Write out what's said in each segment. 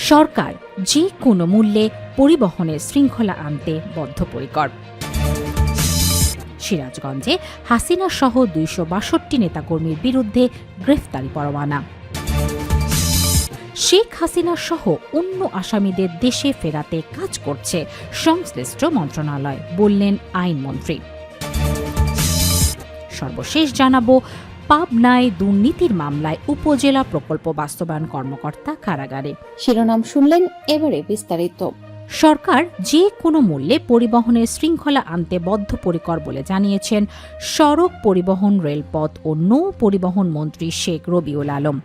সরকার যে কোনো মূল্যে পরিবহনের শৃঙ্খলা আনতে বদ্ধপরিকর। সিরাজগঞ্জে হাসিনা সহ ২৬২ নেতাকর্মীর বিরুদ্ধে গ্রেফতারি পরোয়ানা। শেখ হাসিনা সহ অন্য আসামিদের দেশে ফেরাতে কাজ করছে সংশ্লিষ্ট মন্ত্রণালয়, বললেন আইনমন্ত্রী। সর্বশেষ জানাবো, পাবনায় দুর্নীতির মামলায় উপজেলা প্রকল্প বাস্তবায়ন কর্মকর্তা কারাগারে। শিরোনাম শুনলেন, এবারে বিস্তারিত। সরকার যে কোনো মূল্যে পরিবহনের শৃঙ্খলা আনতে বদ্ধপরিকর বলে জানিয়েছেন সড়ক পরিবহন, রেলপথ ও নৌ পরিবহন মন্ত্রী শেখ রবিউল আলম।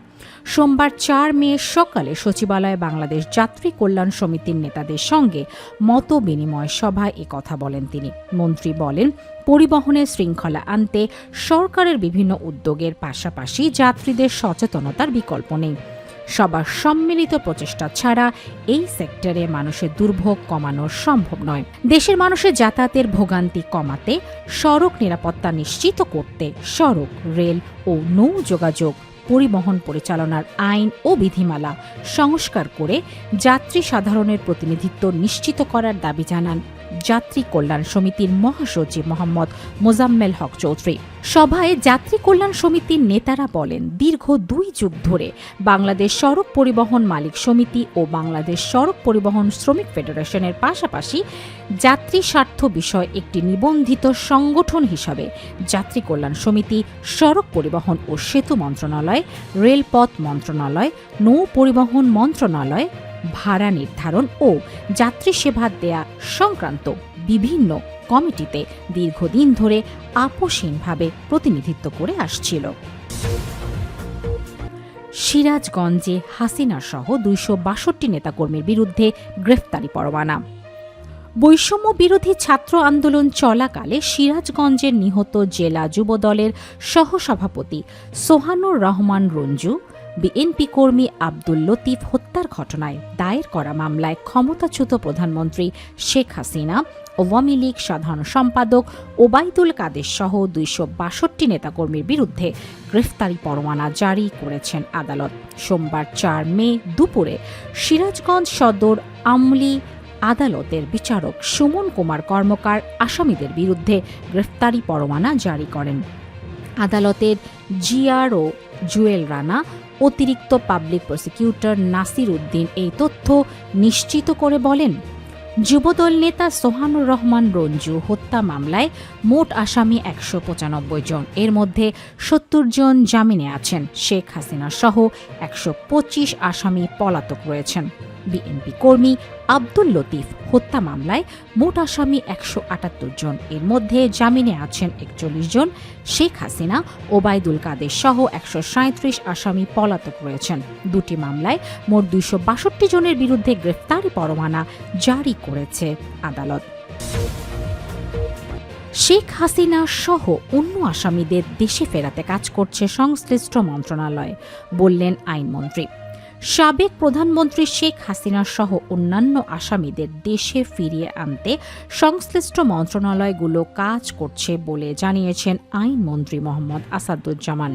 সোমবার ৪ মে সকালে সচিবালয়ে বাংলাদেশ যাত্রী কল্যাণ সমিতির নেতাদের সঙ্গে মত বিনিময় সভায় কথা বলেন তিনি। মন্ত্রী বলেন, পরিবহনের শৃঙ্খলা আনতে সরকারের বিভিন্ন উদ্যোগের পাশাপাশি যাত্রীদের সচেতনতার বিকল্প নেই। সবার সম্মিলিত প্রচেষ্টা ছাড়া এই সেক্টরে মানুষের দুর্ভোগ কমানো সম্ভব নয়। দেশের মানুষের যাতায়াতের ভোগান্তি কমাতে, সড়ক নিরাপত্তা নিশ্চিত করতে সড়ক, রেল ও নৌ যোগাযোগ পরিবহন পরিচালনার আইন ও বিধিমালা সংস্কার করে যাত্রী সাধারণের প্রতিনিধিত্ব নিশ্চিত করার দাবি জানান যাত্রী কল্যাণ সমিতির মহাসচিব মোহাম্মদ মোজাম্মেল হক চৌধুরী। সভায় যাত্রী কল্যাণ সমিতির নেতারা বলেন, দীর্ঘ ২ যুগ ধরে বাংলাদেশ সড়ক পরিবহন মালিক সমিতি ও বাংলাদেশ সড়ক পরিবহন শ্রমিক ফেডারেশনের পাশাপাশি যাত্রী স্বার্থ বিষয় একটি নিবন্ধিত সংগঠন হিসাবে যাত্রী কল্যাণ সমিতি সড়ক পরিবহন ও সেতু মন্ত্রণালয়, রেলপথ মন্ত্রণালয়, নৌ পরিবহন মন্ত্রণালয়, ভাড়া নির্ধারণ ও যাত্রী সেবা দেয়া সংক্রান্ত বিভিন্ন কমিটিতে দীর্ঘদিন ধরে আপোষহীনভাবে প্রতিনিধিত্ব করে আসছিল। সিরাজগঞ্জে হাসিনা সহ ২৬২ নেতাকর্মীর বিরুদ্ধে গ্রেফতারি পরোয়ানা। বৈষম্য বিরোধী ছাত্র আন্দোলন চলাকালে সিরাজগঞ্জের নিহত জেলা যুবদলের সহসভাপতি সোহানুর রহমান রঞ্জু, বিএনপি কর্মী আব্দুল লতিফ হত্যার ঘটনায় দায়ের করা মামলায় ক্ষমতাচ্যুত প্রধানমন্ত্রী শেখ হাসিনা, আওয়ামী লীগ সাধারণ সম্পাদক ওবায়দুল কাদের সহ ২৬২ নেতাকর্মীর বিরুদ্ধে গ্রেফতারি পরোয়ানা জারি করেছেন আদালত। সোমবার ৪ মে দুপুরে সিরাজগঞ্জ সদর আমলি আদালতের বিচারক সুমন কুমার কর্মকার আসামিদের বিরুদ্ধে গ্রেফতারি পরোয়ানা জারি করেন। আদালতের জিআরও জুয়েল রানা, অতিরিক্ত পাবলিক প্রসিকিউটর নাসির উদ্দিন এই তথ্য নিশ্চিত করে বলেন, যুবদল নেতা সোহানুর রহমান রঞ্জু হত্যা মামলায় মোট আসামি ১৯৫ জন। এর মধ্যে ৭০ জন জামিনে আছেন। শেখ হাসিনা সহ ১২৫ আসামি পলাতক রয়েছেন। বিএনপি কর্মী আব্দুল লতিফ হত্যা মামলায় মোট আসামি ১৭৮ জন। এর মধ্যে জামিনে আছেন ৪১ জন। শেখ হাসিনা, ওবায়দুল কাদের সহ ১৩৭ আসামি পলাতক রয়েছেন। দুটি মামলায় মোট ২৬২ জনের বিরুদ্ধে গ্রেফতারি পরোয়ানা জারি করেছে আদালত। শেখ হাসিনা সহ অন্য আসামিদের দেশে ফেরাতে কাজ করছে সংশ্লিষ্ট মন্ত্রণালয়, বললেন আইনমন্ত্রী। সাবেক প্রধানমন্ত্রী শেখ হাসিনা সহ অন্যান্য আসামিদের দেশে ফিরিয়ে আনতে সংশ্লিষ্ট মন্ত্রণালয়গুলো কাজ করছে বলে জানিয়েছেন আইনমন্ত্রী মোহাম্মদ আসাদুজ্জামান।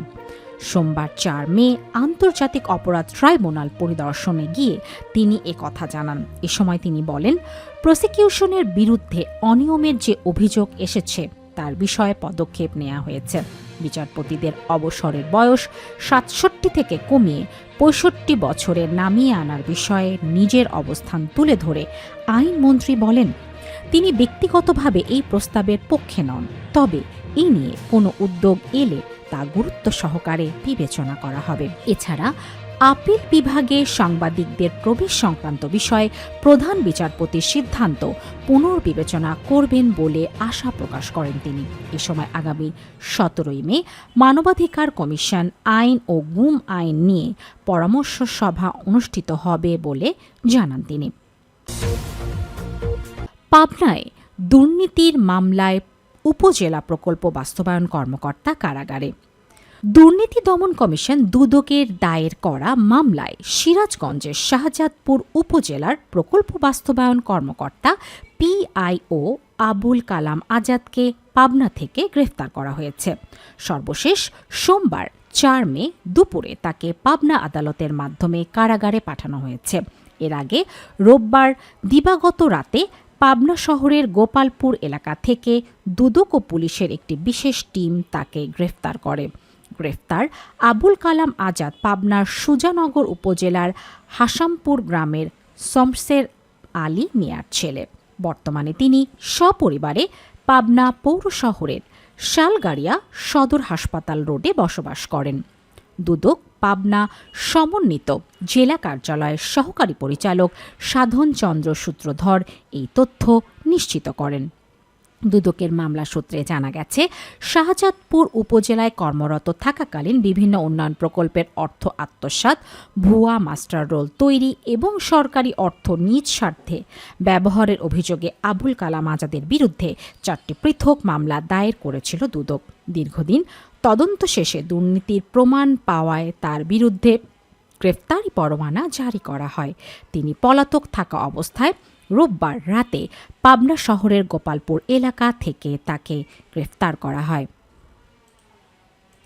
সোমবার ৪ মে আন্তর্জাতিক অপরাধ ট্রাইব্যুনাল পরিদর্শনে গিয়ে তিনি একথা জানান। এ সময় তিনি বলেন, প্রসিকিউশনের বিরুদ্ধে অনিয়মের যে অভিযোগ এসেছে তার বিষয়ে পদক্ষেপ নেওয়া হয়েছে। বিচারপতিদের অবসরের বয়স ৬৭ থেকে কমিয়ে ৬৫ বছরে নামিয়ে আনার বিষয়ে নিজের অবস্থান তুলে ধরে আইনমন্ত্রী বলেন, তিনি ব্যক্তিগতভাবে এই প্রস্তাবের পক্ষে নন, তবে এ নিয়ে কোনো উদ্যোগ এলে তা গুরুত্ব সহকারে বিবেচনা করা হবে। এছাড়া আপিল বিভাগে সাংবাদিকদের প্রবেশ সংক্রান্ত বিষয়ে প্রধান বিচারপতির সিদ্ধান্ত পুনর্বিবেচনা করবেন বলে আশা প্রকাশ করেন তিনি। এ সময় আগামী ১৭ মে মানবাধিকার কমিশন আইন ও গুম আইন নিয়ে পরামর্শ সভা অনুষ্ঠিত হবে বলে জানান তিনি। পাবনায় দুর্নীতির মামলায় উপজেলা প্রকল্প বাস্তবায়ন কর্মকর্তা কারাগারে। দুর্নীতি দমন কমিশন দুদকের দায়ের করা মামলায় সিরাজগঞ্জের শাহজাদপুর উপজেলার প্রকল্প বাস্তবায়ন কর্মকর্তা পিআইও আবুল কালাম আজাদকে পাবনা থেকে গ্রেফতার করা হয়েছে। সর্বশেষ সোমবার ৪ মে দুপুরে তাকে পাবনা আদালতের মাধ্যমে কারাগারে পাঠানো হয়েছে। এর আগে রোববার দিবাগত রাতে পাবনা শহরের গোপালপুর এলাকা থেকে দুদক ও পুলিশের একটি বিশেষ টিম তাকে গ্রেফতার করে। গ্রেফতার আবুল কালাম আজাদ পাবনার সুজানগর উপজেলার হাসামপুর গ্রামের শমসের আলী মিয়ার ছেলে। বর্তমানে তিনি সপরিবারে পাবনা পৌর শহরের শালগাড়িয়া সদর হাসপাতাল রোডে বসবাস করেন। দুদক পাবনা সমন্বিত জেলা কার্যালয়ের সহকারী পরিচালক সাধন চন্দ্র সূত্রধর এই তথ্য নিশ্চিত করেন। দুদকের মামলা সূত্রে জানা গেছে, শাহজাদপুর উপজেলায় কর্মরত থাকাকালীন বিভিন্ন উন্নয়ন প্রকল্পের অর্থ আত্মসাৎ, ভুয়া মাস্টার রোল তৈরি এবং সরকারি অর্থ নিজ স্বার্থে ব্যবহারের অভিযোগে আবুল কালাম আজাদের বিরুদ্ধে 4টি পৃথক মামলা দায়ের করেছিল দুদক। দীর্ঘদিন তদন্ত শেষে দুর্নীতির প্রমাণ পাওয়ায় তার বিরুদ্ধে গ্রেফতারি পরোয়ানা জারি করা হয়। তিনি পলাতক থাকা অবস্থায় রোববার রাতে পাবনা শহরের গোপালপুর এলাকা থেকে তাকে গ্রেফতার করা হয়।